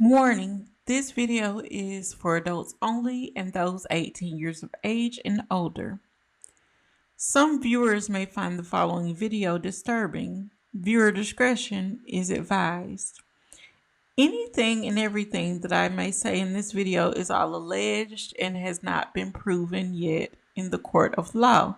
Warning, this video is for adults only and those 18 years of age and older. Some viewers may find the following video disturbing. Viewer discretion is advised. Anything and everything that I may say in this video is all alleged and has not been proven yet in the court of law.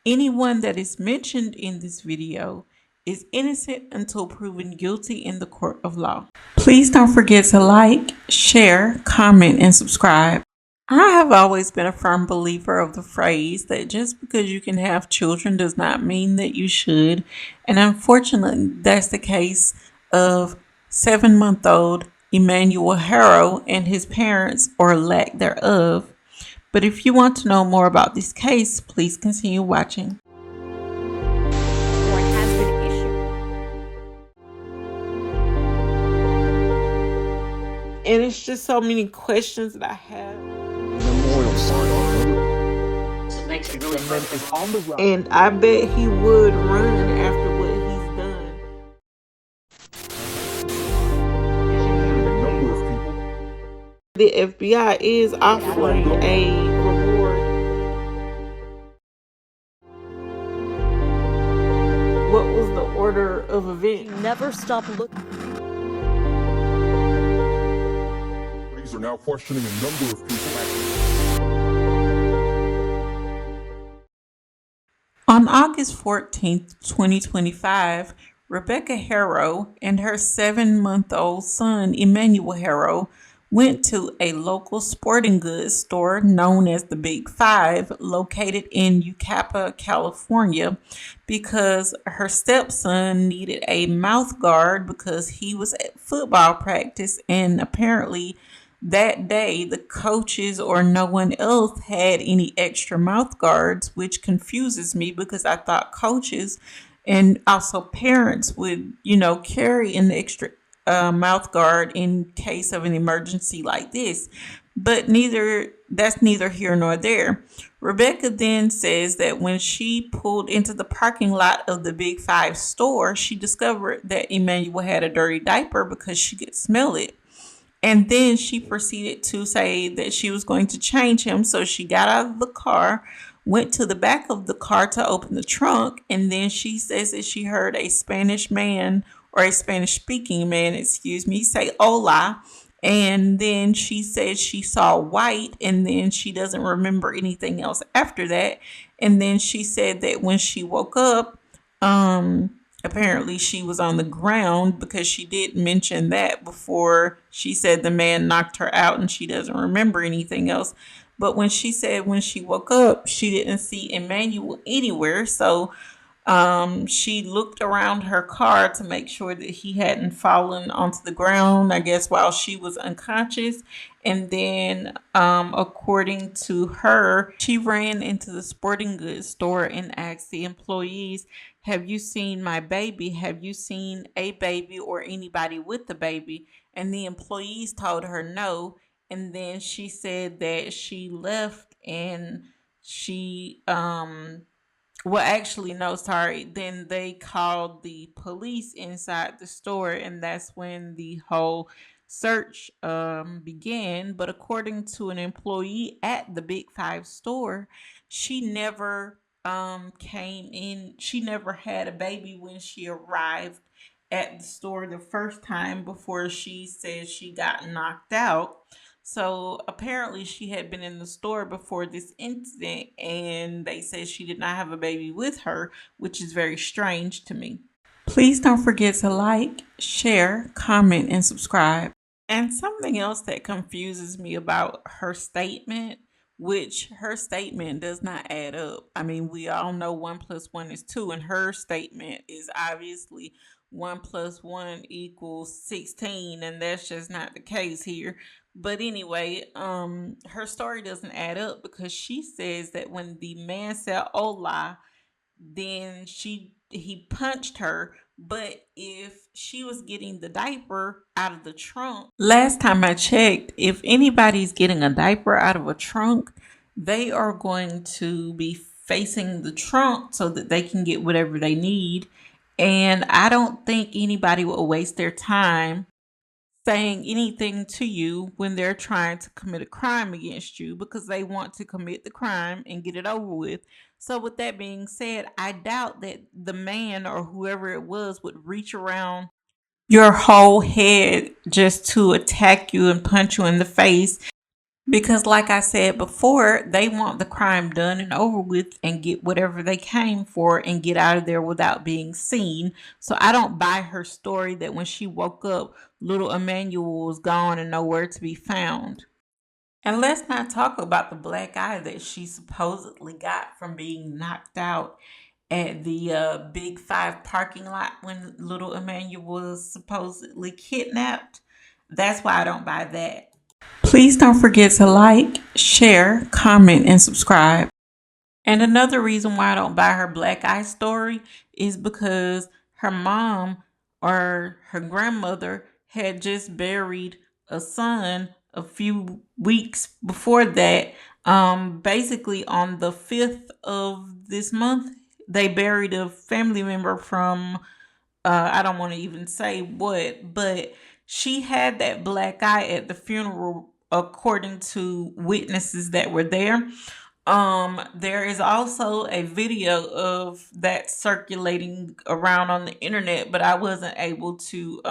Anyone that is mentioned in this video is innocent until proven guilty in the court of law. Please don't forget to like, share, comment, and subscribe. I have always been a firm believer of the phrase that just because you can have children does not mean that you should. And unfortunately, that's the case of 7-month-old Emmanuel Haro and his parents, or lack thereof. But if you want to know more about this case, please continue watching. What has been issued. And it's just so many questions that I have. It makes it really hard. And I bet he would run after what he's done. The FBI is offering a reward. What was the order of events? Never stop looking. Police are now questioning a number of people. On August 14th, 2025, Rebecca Haro and her 7-month-old son, Emmanuel Haro, went to a local sporting goods store known as the Big Five, located in Yucapa, California, because her stepson needed a mouth guard because he was at football practice, and apparently that day the coaches or no one else had any extra mouth guards, which confuses me because I thought coaches and also parents would, carry an extra mouth guard in case of an emergency like this. But that's neither here nor there. Rebecca then says that when she pulled into the parking lot of the Big Five store, she discovered that Emmanuel had a dirty diaper because she could smell it. And then she proceeded to say that she was going to change him. So she got out of the car, went to the back of the car to open the trunk, and then she says that she heard a Spanish man, or a Spanish speaking man, say hola. And then she said she saw white, and then she doesn't remember anything else after that. And then she said that when she woke up, apparently she was on the ground, because she did mention that before she said the man knocked her out and she doesn't remember anything else. But when she said when she woke up, she didn't see Emmanuel anywhere. So she looked around her car to make sure that he hadn't fallen onto the ground, I guess, while she was unconscious. And then, according to her, she ran into the sporting goods store and asked the employees, "Have you seen my baby? Have you seen a baby or anybody with the baby?" And the employees told her no. And then she said that she left, and she, then they called the police inside the store, and that's when the whole search began. But according to an employee at the Big Five store, she never came in. She never had a baby when she arrived at the store the first time, before she said she got knocked out. So apparently she had been in the store before this incident, and they said she did not have a baby with her, which is very strange to me. Please don't forget to like, share, comment, and subscribe. And something else that confuses me about her statement, which her statement does not add up. I mean, we all know 1 + 1 is 2, and her statement is obviously 1 + 1 = 16, and that's just not the case here. But anyway, her story doesn't add up, because she says that when the man said hola, then he punched her. But if she was getting the diaper out of the trunk, last time I checked, if anybody's getting a diaper out of a trunk, they are going to be facing the trunk so that they can get whatever they need. And I don't think anybody will waste their time saying anything to you when they're trying to commit a crime against you because they want to commit the crime and get it over with. So, with that being said, I doubt that the man or whoever it was would reach around your whole head just to attack you and punch you in the face because, like I said before, they want the crime done and over with and get whatever they came for and get out of there without being seen. So I don't buy her story that when she woke up, little Emmanuel was gone and nowhere to be found. And let's not talk about the black eye that she supposedly got from being knocked out at the Big Five parking lot when little Emmanuel was supposedly kidnapped. That's why I don't buy that. Please don't forget to like, share, comment, and subscribe. And another reason why I don't buy her black eye story is because her mom or her grandmother had just buried a son a few weeks before that. Basically, on the 5th of this month, they buried a family member from I don't want to even say what, but she had that black eye at the funeral, according to witnesses that were there. There is also a video of that circulating around on the internet, but I wasn't able to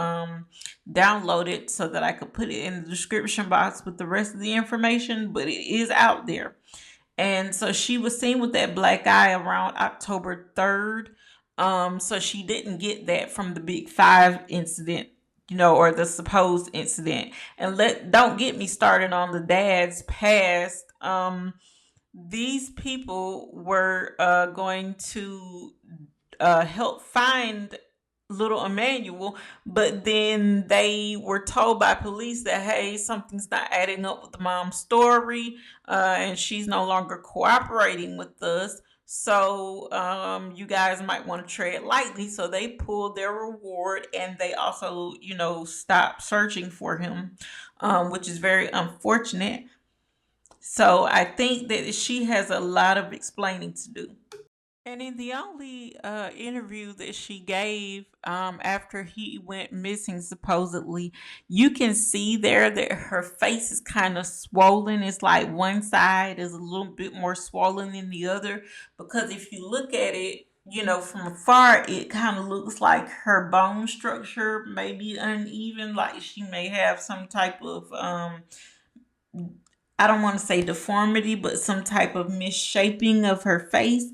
download it so that I could put it in the description box with the rest of the information, but it is out there. And so she was seen with that black eye around October 3rd. So she didn't get that from the Big Five incident, or the supposed incident. And don't get me started on the dad's past. These people were going to help find little Emmanuel, but then they were told by police that, hey, something's not adding up with the mom's story, and she's no longer cooperating with us. So you guys might want to tread lightly. So they pulled their reward, and they also, stopped searching for him, which is very unfortunate. So I think that she has a lot of explaining to do. And in the only interview that she gave after he went missing, supposedly, you can see there that her face is kind of swollen. It's like one side is a little bit more swollen than the other. Because if you look at it, from afar, it kind of looks like her bone structure may be uneven, like she may have some type of I don't want to say deformity, but some type of misshaping of her face.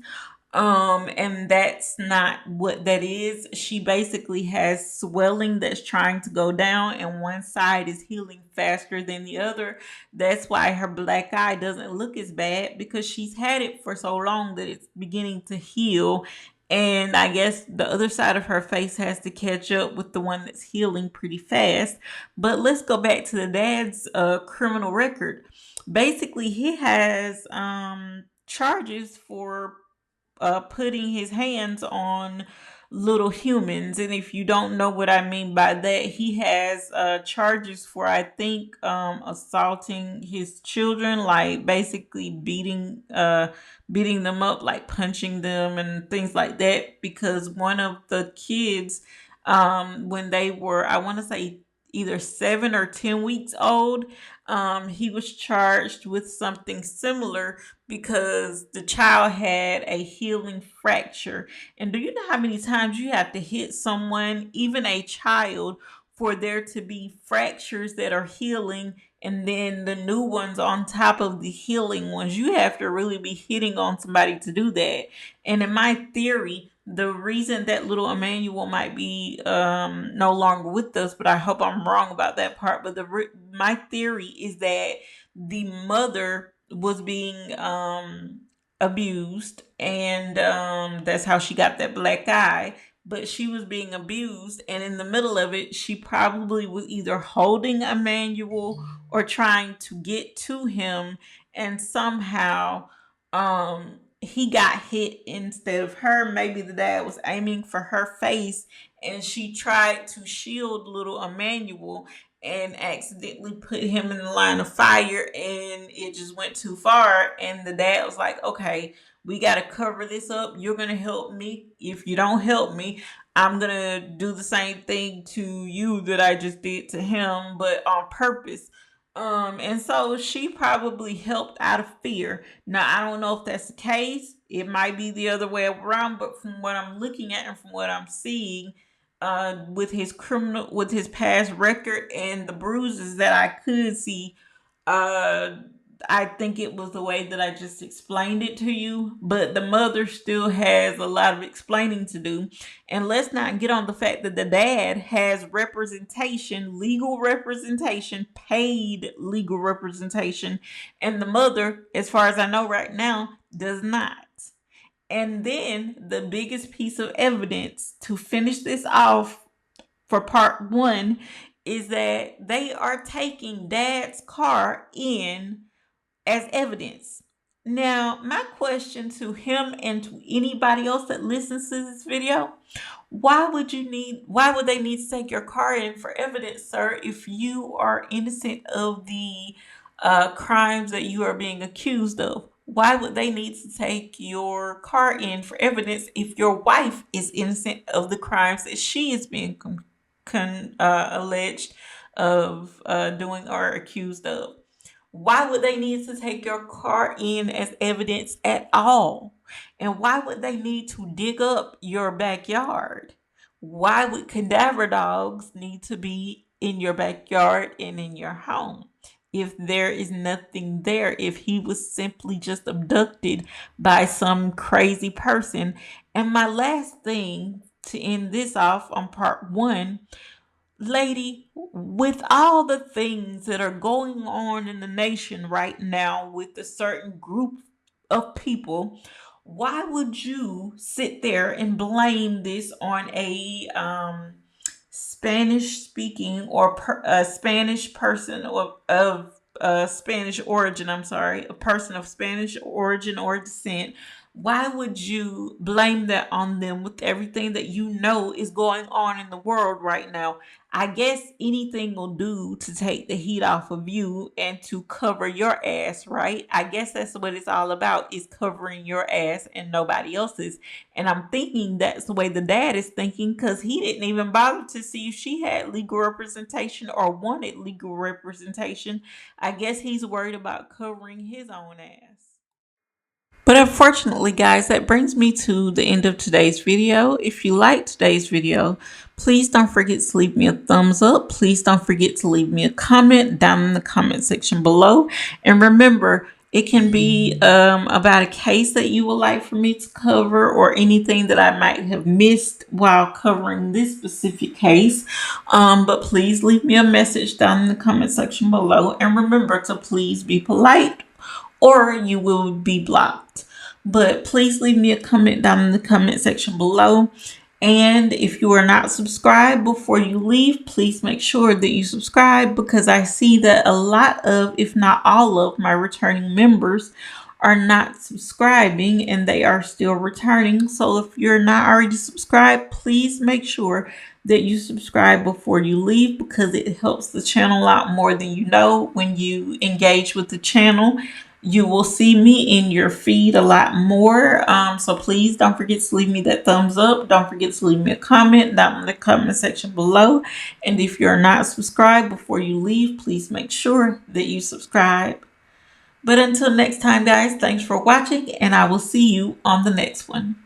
And that's not what that is. She basically has swelling that's trying to go down, and one side is healing faster than the other. That's why her black eye doesn't look as bad, because she's had it for so long that it's beginning to heal. And I guess the other side of her face has to catch up with the one that's healing pretty fast. But let's go back to the dad's criminal record. Basically, he has charges for putting his hands on little humans. And if you don't know what I mean by that, he has charges for, I think, assaulting his children, like basically beating them up, like punching them and things like that. Because one of the kids, when they were, I want to say, either 7 or 10 weeks old, he was charged with something similar because the child had a healing fracture. And do you know how many times you have to hit someone, even a child, for there to be fractures that are healing, and then the new ones on top of the healing ones? You have to really be hitting on somebody to do that. And in my theory, the reason that little Emmanuel might be no longer with us, but I hope I'm wrong about that part. But my theory is that the mother was being abused, and that's how she got that black eye. But she was being abused, and in the middle of it, she probably was either holding Emmanuel or trying to get to him, and somehow he got hit instead of her. Maybe the dad was aiming for her face, and she tried to shield little Emmanuel and accidentally put him in the line of fire, and it just went too far. And the dad was like, okay, We got to cover this up. You're going to help me. If you don't help me, I'm going to do the same thing to you that I just did to him, but on purpose. And so she probably helped out of fear. Now, I don't know if that's the case. It might be the other way around, but from what I'm looking at and from what I'm seeing, with his past record and the bruises that I could see, uh, I think it was the way that I just explained it to you, but the mother still has a lot of explaining to do. And let's not get on the fact that the dad has representation, legal representation, paid legal representation, and the mother, as far as I know right now, does not. And then the biggest piece of evidence to finish this off for part one is that they are taking dad's car in as evidence. Now, my question to him and to anybody else that listens to this video, why would they need to take your car in for evidence, sir, if you are innocent of the crimes that you are being accused of? Why would they need to take your car in for evidence if your wife is innocent of the crimes that she is being alleged of doing or accused of? Why would they need to take your car in as evidence at all? And why would they need to dig up your backyard? Why would cadaver dogs need to be in your backyard and in your home if there is nothing there, if he was simply just abducted by some crazy person? And my last thing to end this off on part one, lady, with all the things that are going on in the nation right now with a certain group of people, why would you sit there and blame this on a Spanish speaking or a Spanish person or of Spanish origin? I'm sorry, a person of Spanish origin or descent. Why would you blame that on them with everything that you know is going on in the world right now? I guess anything will do to take the heat off of you and to cover your ass, right? I guess that's what it's all about, is covering your ass and nobody else's. And I'm thinking that's the way the dad is thinking, because he didn't even bother to see if she had legal representation or wanted legal representation. I guess he's worried about covering his own ass. But unfortunately, guys, that brings me to the end of today's video. If you liked today's video, please don't forget to leave me a thumbs up. Please don't forget to leave me a comment down in the comment section below. And remember, it can be about a case that you would like for me to cover or anything that I might have missed while covering this specific case. But please leave me a message down in the comment section below. And remember to please be polite, or you will be blocked. But please leave me a comment down in the comment section below. And if you are not subscribed before you leave, please make sure that you subscribe, because I see that a lot of, if not all of, my returning members are not subscribing and they are still returning. So if you're not already subscribed, please make sure that you subscribe before you leave, because it helps the channel out more than you know. When you engage with the channel, you will see me in your feed a lot more. So please don't forget to leave me that thumbs up. Don't forget to leave me a comment down in the comment section below. And if you're not subscribed before you leave, please make sure that you subscribe. But until next time, guys, thanks for watching, and I will see you on the next one.